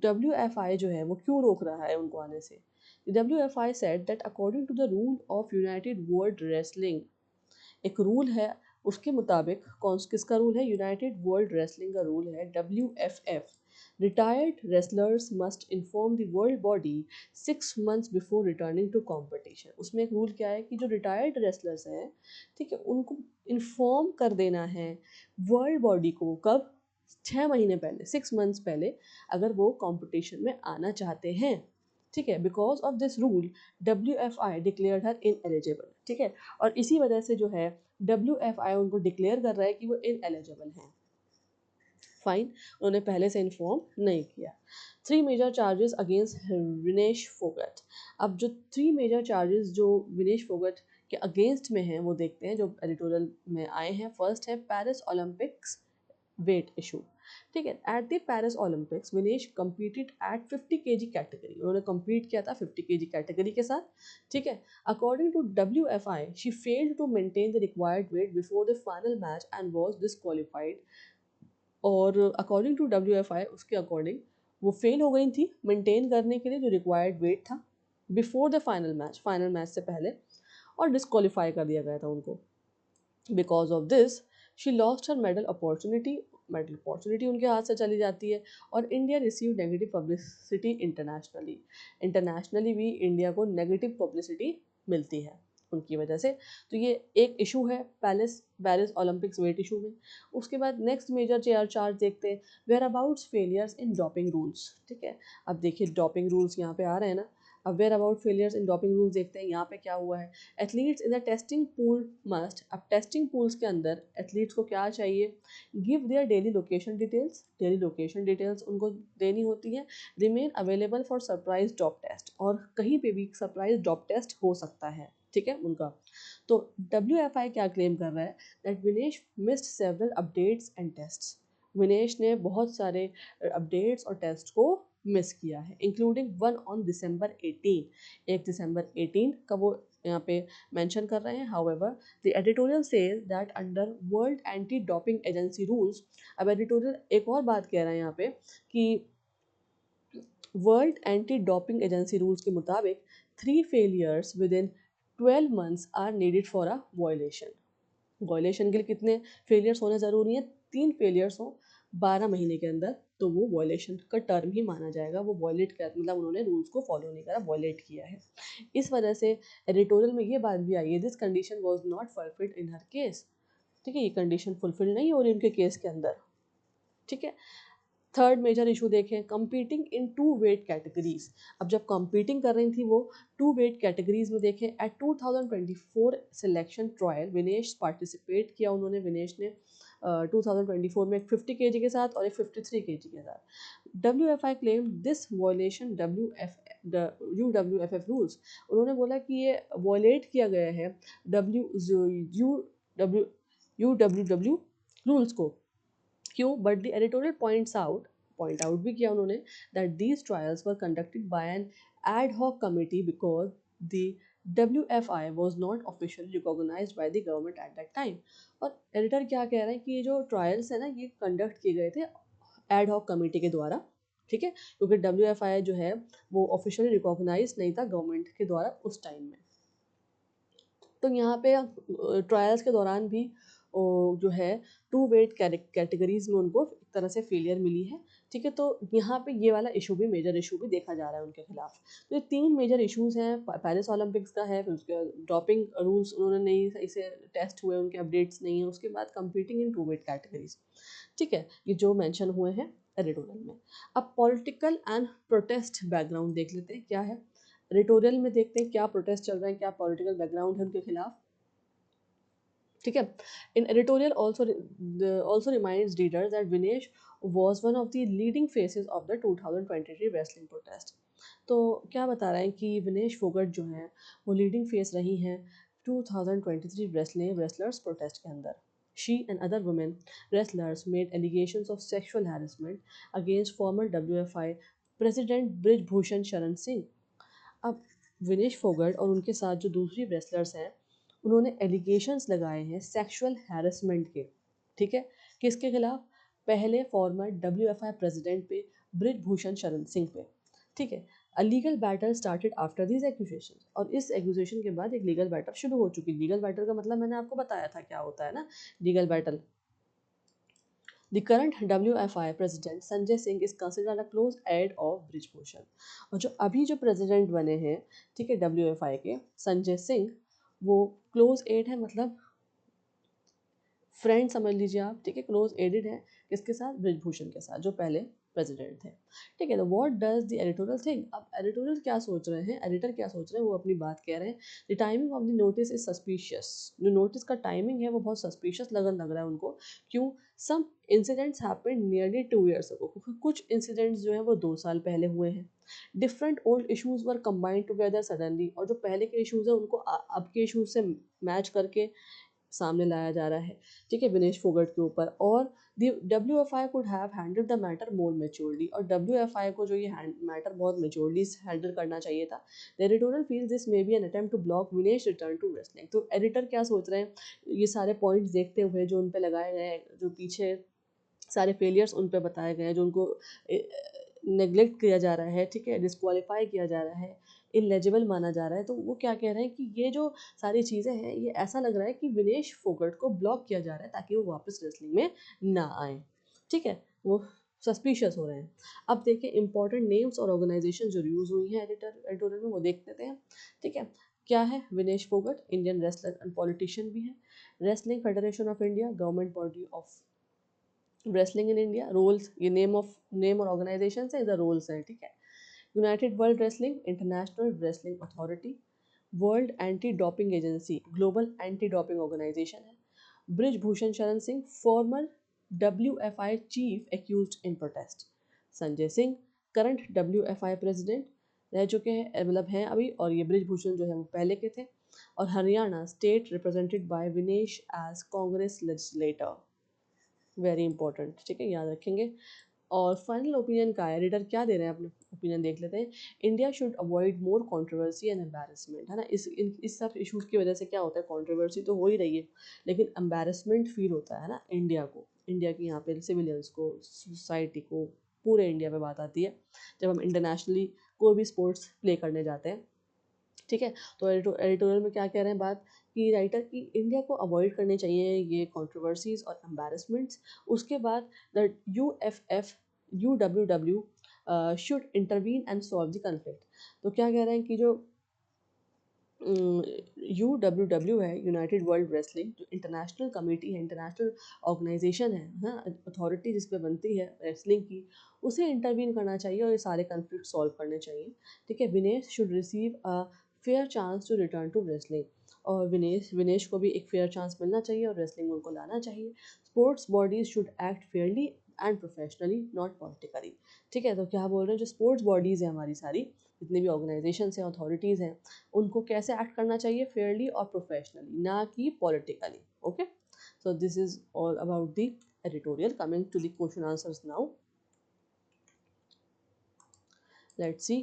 WFI जो है वो क्यों रोक रहा है उनको आने से? WFI said that according to the rule of United World Wrestling, एक रूल है, उसके मुताबिक, कौन किसका रूल है? यूनाइटेड वर्ल्ड रेसलिंग का रूल है, WFF. Retired wrestlers must inform the world body 6 months before returning to competition. उसमें एक रूल क्या है कि जो रिटायर्ड रेसलर्स हैं, ठीक है, उनको इन्फॉर्म कर देना है वर्ल्ड बॉडी को. कब? 6 महीने पहले, 6 months पहले, अगर वो कॉम्पिटिशन में आना चाहते हैं. ठीक है, because of this rule WFI declared her in eligible. ठीक है, और इसी वजह से जो है WFI उनको डिक्लेयर कर रहा है कि वो इन एलिजिबल हैं. फाइन, उन्होंने पहले से इन्फॉर्म नहीं किया. 3 major charges against Vinesh Phogat. अब जो 3 मेजर चार्जेस जो विनेश फोगट के अगेंस्ट में हैं, वो देखते हैं जो एडिटोरियल में आए हैं. फर्स्ट है पेरिस ओलंपिक्स वेट इशू. ठीक है, at the Paris Olympics Vinesh competed at 50 kg category. उन्होंने कम्पीट किया था 50 kg कैटेगरी के साथ. ठीक है, according to WFI she failed to maintain the required weight before the final match and was disqualified. और अकॉर्डिंग टू WFI, उसके according वो फेल हो गई थी मेंटेन करने के लिए जो रिक्वायर्ड वेट था बिफोर द फाइनल मैच से पहले, और डिस्क्वालीफाई कर दिया गया था उनको. Because of this she lost her medal opportunity उनके हाथ से चली जाती है. और India receive negative publicity internationally भी इंडिया को नेगेटिव पब्लिसिटी मिलती है उनकी वजह से. तो ये एक इशू है पेरिस ओलंपिक्स वेट इशू में. उसके बाद नेक्स्ट मेजर चार्ज देखते हैं, whereabouts failures in doping rules. ठीक है, अब देखिए डॉपिंग रूल्स यहाँ पे आ रहे हैं ना. अब whereabout failures in doping rules देखते हैं, यहाँ पे क्या हुआ है. Athletes in the testing pool must. अब टेस्टिंग पूल्स के अंदर एथलीट्स को क्या चाहिए? Give their daily location details उनको देनी होती है. Remain available for surprise drop test, और कहीं पे भी सरप्राइज ड्रॉप टेस्ट हो सकता है. ठीक है उनका. तो WFI क्या क्लेम कर रहा है? That Vinesh missed several updates and tests. Vinesh ने बहुत सारे अपडेट्स और टेस्ट को मिस किया है, इंक्लूडिंग वन ऑन December 18, 1 दिसंबर 18 का वो यहाँ पे मेंशन कर रहे हैं. However the editorial says that under world anti doping agency rules. अब एडिटोरियल एक और बात कह रहे हैं यहाँ पे कि world anti doping agency rules के मुताबिक 3 failures within 12 months are needed for a violation. Violation के लिए कितने फेलियर्स होने ज़रूरी हैं? 3 फेलियर्स हो 12 महीने के अंदर, तो वो वायलेशन का टर्म ही माना जाएगा. वो वायलेट कर मतलब उन्होंने रूल्स को फॉलो नहीं करा, वायलेट किया है. इस वजह से एडिटोरियल में ये बात भी आई है, this condition was not fulfilled in her case. ठीक है, ये कंडीशन फुलफिल नहीं हो रही उनके केस के अंदर. ठीक है. थर्ड मेजर इशू देखें, कंपीटिंग इन 2 वेट कैटेगरीज. अब जब कंपीटिंग कर रही थी वो 2 वेट कैटेगरीज में, देखें at 2024 selection trial Vinesh participate किया. उन्होंने विनेश ने 2024 में एक 50 kg के साथ और एक 53 kg के साथ. WFI claim this violation UWFF rules. उन्होंने बोला कि ये वॉयलेट किया गया है UWW रूल्स को. क्यों? But the editorial point out भी किया उन्होंने that these trials were conducted by an ad hoc committee because the WFI was not officially recognized by the government at that time. और editor क्या कह रहे हैं कि ये जो ट्रायल्स है ना, ये कंडक्ट किए गए थे एड हॉक कमेटी के द्वारा. ठीक है, क्योंकि WFI जो है वो ऑफिशियली रिकॉग्नाइज नहीं था गवर्नमेंट के द्वारा उस टाइम में. तो यहाँ पे ट्रायल्स के दौरान भी जो है 2 वेट कैटेगरीज में उनको एक तरह से फेलियर मिली है. ठीक है, तो यहाँ पे ये वाला इशू भी, मेजर इशू भी देखा जा रहा है उनके खिलाफ. तो ये 3 मेजर इश्यूज हैं. पेरिस ओलंपिक्स का है, फिर उसके डॉपिंग रूल्स उन्होंने नहीं सही से टेस्ट हुए, उनके अपडेट्स नहीं है. उसके बाद कंपीटिंग इन 2 वेट कैटेगरीज. ठीक है, ये जो मेंशन हुए हैं एडिटोरियल में. अब पॉलिटिकल एंड प्रोटेस्ट बैकग्राउंड देख लेते हैं क्या है. एडिटोरियल में देखते हैं क्या प्रोटेस्ट चल रहे हैं, क्या पॉलिटिकल बैकग्राउंड है उनके खिलाफ. ठीक है. इन editorial also reminds readers that Vinesh was one of the leading faces of the 2023 wrestling protest. तो क्या बता रहे हैं कि विनेश फोगट जो हैं वो लीडिंग फेस रही हैं 2023 wrestlers protest के अंदर. She and other women wrestlers made allegations of sexual harassment against former WFI president Brij Bhushan Sharan Singh. अब विनेश फोगट और उनके साथ जो दूसरी रेसलर्स हैं उन्होंने एलिगेशंस लगाए हैं सेक्सुअल हैरेसमेंट के. ठीक है, किसके खिलाफ? पहले फॉर्मर WFI प्रेसिडेंट पे, ब्रिजभूषण शरण सिंह पे. ठीक है. A legal battle started after these accusations. और इस एक्यूजेशन के बाद एक लीगल बैटल शुरू हो चुकी. लीगल बैटल का मतलब मैंने आपको बताया था क्या होता है ना, legal battle. The current WFI president Sanjay Singh is considered a close aide of Brijbhushan. और जो अभी जो प्रेसिडेंट बने हैं, ठीक है, WFI के, संजय सिंह, वो क्लोज एड है, मतलब फ्रेंड समझ लीजिए आप. ठीक है, क्लोज एडेड है किसके साथ? ब्रिजभूषण के साथ, जो पहले प्रेसिडेंट थे. ठीक है, तो what does the editorial think. अब एडिटोरियल क्या सोच रहे हैं, एडिटर क्या सोच रहे हैं, वो अपनी बात कह रहे हैं. The timing of the notice is suspicious. जो नोटिस का टाइमिंग है वो बहुत सस्पिशियस लग रहा है उनको. क्यों? Some incidents happened nearly 2 years ago. कुछ इंसिडेंट्स जो हैं वो 2 साल पहले हुए हैं. Different old issues were combined together suddenly. और जो पहले के इशूज़ हैं उनको अब के इशूज़ से मैच करके सामने लाया जा रहा है. ठीक है, विनेश फोगट के ऊपर. और WFI could have handle the matter more maturely. और WFI को जो ये मैटर बहुत मेच्योरली हैंडल करना चाहिए था. The editorial feels this may be an attempt to block Vinesh return to wrestling. तो एडिटर क्या सोच रहे हैं, ये सारे पॉइंट्स देखते हुए जो उन पे लगाए गए हैं, जो पीछे सारे फेलियर्स उन पे बताए गए हैं, जो उनको नेग्लेक्ट किया जा रहा है, ठीक है, डिस्क्वालीफाई किया जा रहा है, इलेजिबल माना जा रहा है. तो वो क्या कह रहे हैं कि ये जो सारी चीज़ें हैं, ये ऐसा लग रहा है कि विनेश फोगट को ब्लॉक किया जा रहा है ताकि वो वापस रेसलिंग में ना आए. ठीक है, वो सस्पिशियस हो रहे हैं. अब देखिए इंपॉर्टेंट नेम्स और ऑर्गेनाइजेशन जो यूज़ हुई हैं एडिटोरियल में, वो देख लेते हैं. ठीक है, क्या है? Vinesh Phogat Indian wrestler and politician भी है. Wrestling federation of India, government body of wrestling in India. Roles, ये नेम और ऑर्गेनाइजेशन है, इधर रोल्स हैं. ठीक है. United World Wrestling, international wrestling authority, World anti doping Agency, global anti doping organisation है. Brijbhushan Sharan Singh, former WFI chief accused in protest. Sanjay Singh, current WFI president रह चुके हैं, मतलब हैं अभी. और ये ब्रिजभूषण जो है वो पहले के थे. और Haryana state represented by Vinesh as Congress legislator. Very important. ठीक है, याद रखेंगे. और फाइनल ओपिनियन का है, रीडर क्या दे रहे हैं अपने ओपिनियन देख लेते हैं। India should avoid more controversy and embarrassment, है ना। इस सब इशूज़ की वजह से क्या होता है, कंट्रोवर्सी तो हो ही रही है लेकिन एम्बैरेसमेंट फील होता है ना इंडिया को, इंडिया की यहाँ पे सिविलियंस को, सोसाइटी को, पूरे इंडिया पे बात आती है जब हम इंटरनेशनली कोई भी स्पोर्ट्स प्ले करने जाते हैं। ठीक है, तो एडिटोरियल में क्या कह रहे हैं बात कि राइटर की इंडिया को अवॉइड करने चाहिए ये कंट्रोवर्सीज और एम्बैरेसमेंट्स। उसके बाद the UWW should intervene and solve the conflict. तो क्या कह रहे हैं कि जो UWW है, यूनाइटेड वर्ल्ड रेसलिंग, जो इंटरनेशनल कमेटी है, इंटरनेशनल ऑर्गेनाइजेशन है ना, अथॉरिटी जिस पे बनती है रेसलिंग की, उसे इंटरवीन करना चाहिए और ये सारे कन्फ्लिक्ट सॉल्व करने चाहिए। ठीक है, Vinesh should receive a fair chance to return to wrestling, और विनेश को भी एक फेयर चांस मिलना चाहिए और रेसलिंग उनको लाना चाहिए। Sports bodies should act Fairlie and professionally, not politically. ठीक है, तो क्या बोल रहे हैं, जो स्पोर्ट्स बॉडीज़ हैं हमारी सारी, जितनी भी ऑर्गेनाइजेशन हैं, अथॉरिटीज़ हैं, उनको कैसे एक्ट करना चाहिए, फेयरली और प्रोफेशनली, ना कि politically. Okay, so this is all about the editorial. Coming to the question answers now, let's see.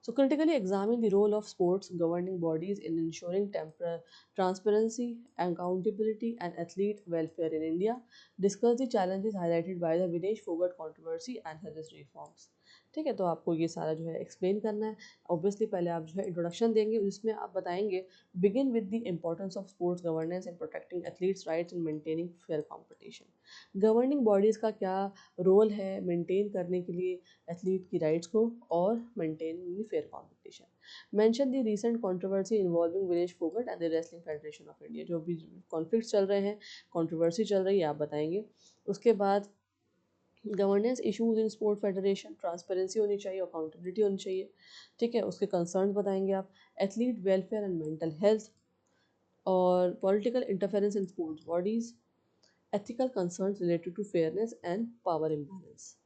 So critically examine the role of sports governing bodies in ensuring transparency, accountability, and athlete welfare in India. Discuss the challenges highlighted by the Vinesh Fogart controversy and suggest reforms. ठीक है, तो आपको ये सारा जो है explain करना है। ऑब्वियसली पहले आप जो है इंट्रोडक्शन देंगे, जिसमें आप बताएंगे begin with the importance of sports governance in protecting athletes rights and maintaining fair competition. Governing bodies का क्या रोल है मेंटेन करने के लिए एथलीट की राइट्स को और maintain fair competition. Mention the recent controversy involving Vinesh Phogat and the wrestling federation of India. जो भी कॉन्फ्लिक्ट चल रहे हैं, कंट्रोवर्सी चल रही है, आप बताएंगे। उसके बाद governance issues in sport federation, transparency होनी चाहिए, अकाउंटेबिलिटी होनी चाहिए। ठीक है, उसके कंसर्न बताएंगे आप। Athlete welfare and mental health, और political interference in sports bodies, ethical concerns related to fairness and power imbalance.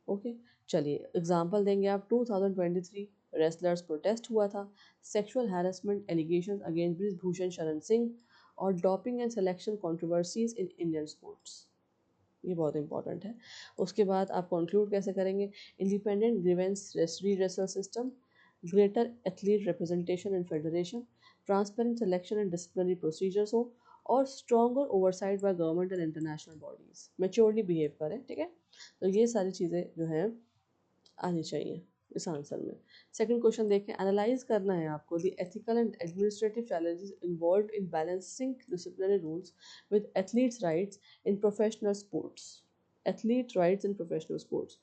Okay, चलिए एग्जांपल देंगे आप। 2023 रेसलर्स प्रोटेस्ट हुआ था, sexual harassment allegations against Brijbhushan Sharan Singh, और doping and selection controversies in Indian sports. ये बहुत important है। उसके बाद आप कंक्लूड कैसे करेंगे, independent grievance redressal system, greater athlete representation in federation, transparent selection and disciplinary procedures हो, और stronger oversight by government and international bodies, maturely behave करें। ठीक है, तो ये सारी चीज़ें जो हैं आनी चाहिए इस आंसर में। सेकंड क्वेश्चन देखें, एनालाइज करना है आपको the ethical and administrative challenges involved in balancing disciplinary rules with athletes rights in professional sports. Athlete rights in professional sports,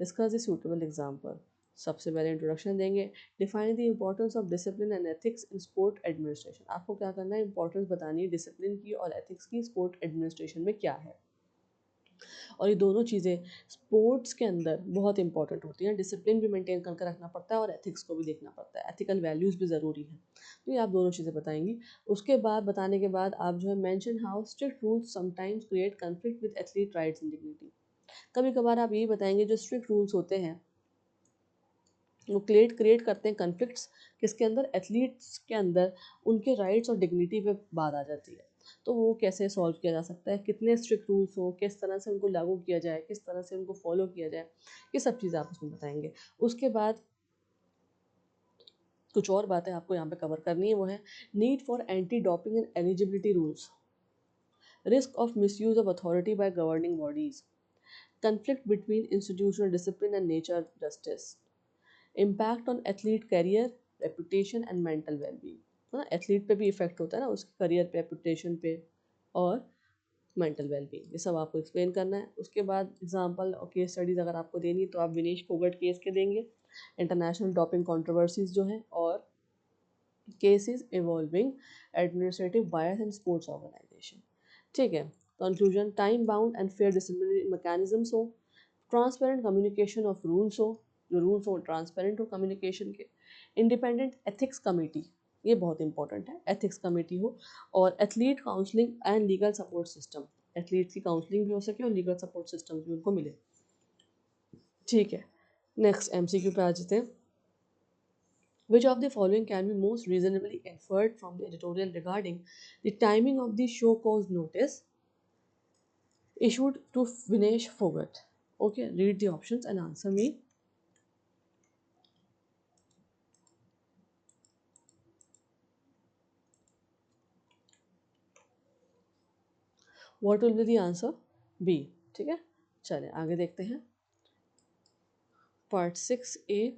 discuss the suitable example. सबसे पहले इंट्रोडक्शन देंगे, define the importance of discipline and ethics in sport administration. आपको क्या करना है, importance बतानी है discipline की और एथिक्स की स्पोर्ट एडमिनिस्ट्रेशन में क्या है। और ये दोनों चीज़ें स्पोर्ट्स के अंदर बहुत इंपॉर्टेंट होती हैं। डिसिप्लिन भी मेंटेन करके रखना पड़ता है और एथिक्स को भी देखना पड़ता है, एथिकल वैल्यूज़ भी ज़रूरी हैं। तो ये आप दोनों चीज़ें बताएंगी। उसके बाद बताने के बाद आप जो है mention how strict rules sometimes create conflict with athlete rights and dignity. कभी कभार आप यही बताएंगे जो स्ट्रिक्ट रूल्स होते हैं वो क्रिएट करते हैं कन्फ्लिक्ट्स किसके अंदर, एथलीट्स के अंदर, उनके राइट्स और डिग्निटी पे बात आ जाती है। तो वो कैसे सॉल्व किया जा सकता है, कितने स्ट्रिक्ट रूल्स हो, किस तरह से उनको लागू किया जाए, किस तरह से उनको फॉलो किया जाए, ये सब चीज़ें आप उसमें बताएंगे। उसके बाद कुछ और बातें आपको यहाँ पे कवर करनी है, वो है need for anti doping and eligibility rules, risk of misuse of authority bye governing bodies, conflict between institutional discipline and nature justice, impact on athlete career, reputation and mental well-being। है ना, athlete पे भी effect होता है ना, उसके career पे, reputation पे और मेंटल वेलबींग, ये सब आपको एक्सप्लेन करना है। उसके बाद एग्जांपल और केस स्टडीज अगर आपको देनी है तो आप विनेश फोगट केस के देंगे, इंटरनेशनल डोपिंग कंट्रोवर्सीज जो हैं, और cases involving administrative bias and sports organisation. ठीक है, conclusion, time bound and fair disciplinary mechanisms हो, ट्रांसपेरेंट कम्युनिकेशन ऑफ रूल्स हो, जो रूल्स हो ट्रांसपेरेंट हो कम्युनिकेशन के, इंडिपेंडेंट एथिक्स कमेटी, ये बहुत इंपॉर्टेंट है, एथिक्स कमेटी हो, और athlete counselling and legal support system, athlete की काउंसलिंग भी हो सके और लीगल सपोर्ट सिस्टम भी उनको मिले। ठीक है, नेक्स्ट एमसीक्यू पे आ जाते हैं। Which of the following can be most reasonably inferred from the editorial regarding the timing of the show cause notice issued to Vinesh Fogart. Okay, read the options and answer me. What will be the answer? B. ठीक है, चलें आगे देखते हैं. Part 6A.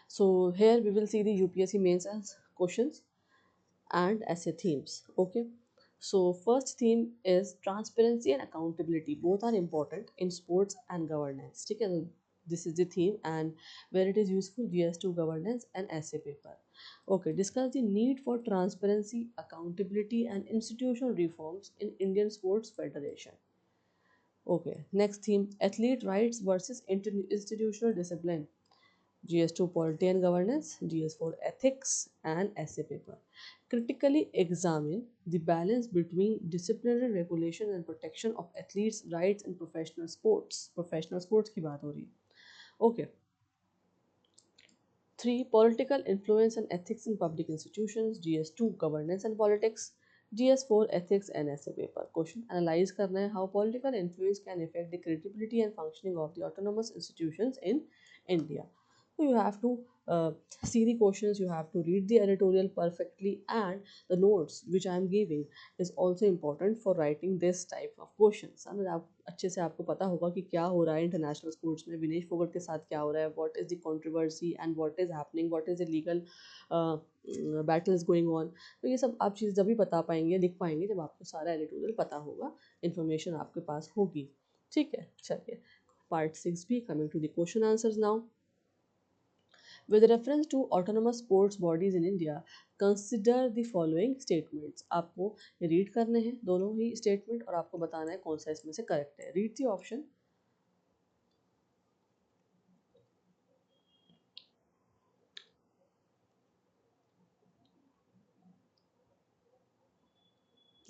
So here we will see the UPSC mains as questions and essay themes. Okay. So first theme is transparency and accountability. Both are important in sports and governance. ठीक है, so this is the theme and where it is useful, GS2 governance and essay paper. Okay, discuss the need for transparency, accountability and institutional reforms in Indian Sports Federation. Okay, next theme, athlete rights versus institutional discipline. GS2 Polity and Governance, GS4 Ethics and Essay Paper. Critically examine the balance between disciplinary regulation and protection of athletes' rights in professional sports. Professional sports की बात हो रही है. Okay. 3. Political influence and ethics in public institutions. GS2 Governance and Politics. GS4 Ethics and Essay Paper. Question analyze करना है how political influence can affect the credibility and functioning of the autonomous institutions in India. So you have to see the questions, you have to read the editorial perfectly, and the notes which I am giving is also important for writing this type of questions. है ना, आप अच्छे से आपको पता होगा कि क्या हो रहा है इंटरनेशनल स्पोर्ट्स में, विनेश फोगट के साथ क्या हो रहा है, what is the controversy and what is happening, what is the legal battle is going on. तो ये सब आप चीज़ जब भी बता पाएंगे, लिख पाएंगे, जब आपको सारा एडिटोरियल पता होगा, इन्फॉर्मेशन आपके पास होगी. ठीक है, चलिए पार्ट 6 भी, coming to the question answers now. With reference to autonomous sports bodies in India, consider the following statements. आपको रीड करने हैं दोनों ही स्टेटमेंट और आपको बताना है कौन सा इसमें से करेक्ट है. Read the option.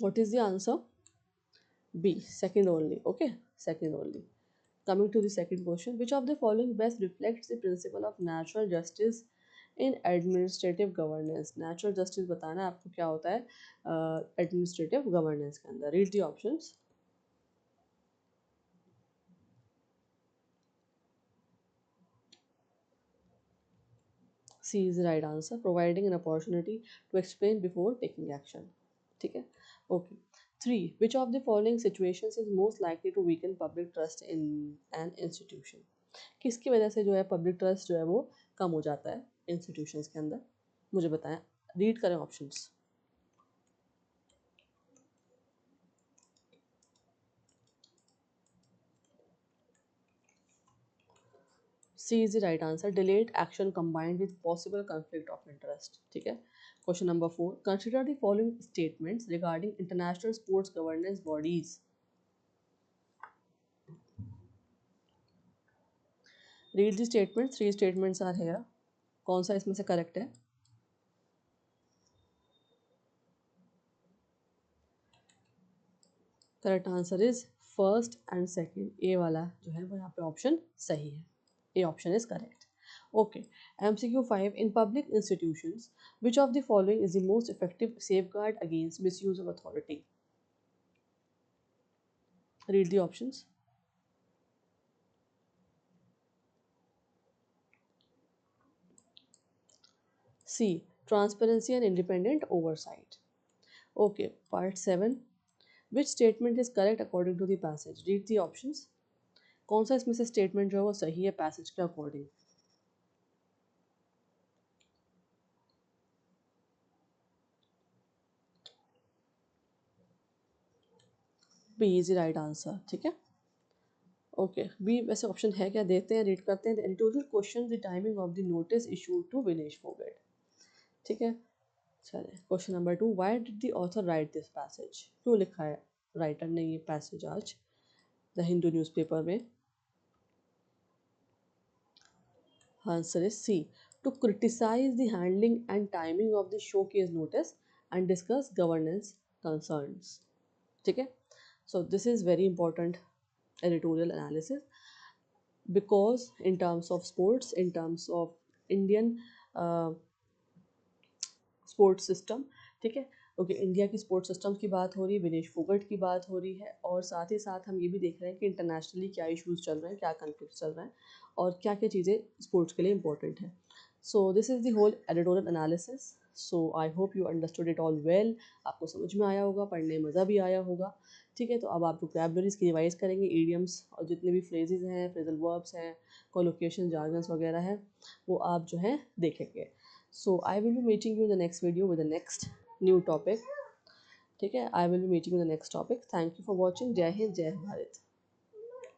What is the answer? B. Second only. Okay, second only. Coming to the second question, which of the following best reflects the principle of natural justice in administrative governance? Natural justice बताना है आपको क्या होता है administrative governance के अंदर. Read the options. C is the right answer. Providing an opportunity to explain before taking action. ठीक है. Okay. 3. Which of the following situations is most likely to weaken public trust in an institution? किसकी वजह से जो है public trust जो है वो कम हो जाता है इंस्टीट्यूशंस के अंदर, मुझे बताएं. रीड करें options. C is the right answer. Delayed action combined with possible conflict of interest. ठीक है. Question number 4, consider the following statements regarding international sports governance bodies. Read the statement. 3 statements are here. कौन सा इसमें से correct है? Correct answer is first and second. A वाला जो है वो यहाँ पे ऑप्शन सही है. A option is correct. Okay, MCQ 5. In public institutions, which of the following is the most effective safeguard against misuse of authority? Read the options. C. Transparency and independent oversight. Okay, part 7. Which statement is correct according to the passage? Read the options. कौन सा इसमें से statement जो है वो सही है passage के according? B is the right answer. ठीक है. ओके, बी वैसे ऑप्शन है क्या, देखते हैं, रीड करते हैं. Editorial question the timing of the notice issued to Vinesh Phogat. ठीक है. चलिए question number 2, why did the author write this passage? क्यों लिखा है राइटर ने ये पैसेज आज द हिंदू न्यूज़पेपर में? Answer is C. To criticise the handling and timing of the show cause notice and discuss governance concerns. ठीक है. So this is very important editorial analysis because in terms of sports, in terms of Indian sports system, ठीक है, okay, India की sports system की बात हो रही है, विनेश फोगट की बात हो रही है, और साथ ही साथ हम ये भी देख रहे हैं कि इंटरनेशनली क्या इश्यूज़ चल रहे हैं, क्या कन्फ्लिक्ट चल रहे हैं, और क्या क्या चीज़ें स्पोर्ट्स के लिए इंपॉर्टेंट हैं. So this is the whole editorial analysis. So I hope you understood it all well. आपको समझ में आया होगा, पढ़ने में मज़ा भी आया होगा. ठीक है, तो अब आप वोकैबुलरीज की रिवाइज करेंगे, ईडियम्स और जितने भी फ्रेजेज हैं, फ्रेजल वर्ब्स हैं, कोलोकेशन, जार्गन्स वगैरह हैं, वो आप जो है देखेंगे. So I will be meeting you in the next video with the next new topic. ठीक है, I will be meeting in the next topic. Thank you for watching. जय हिंद, जय भारत.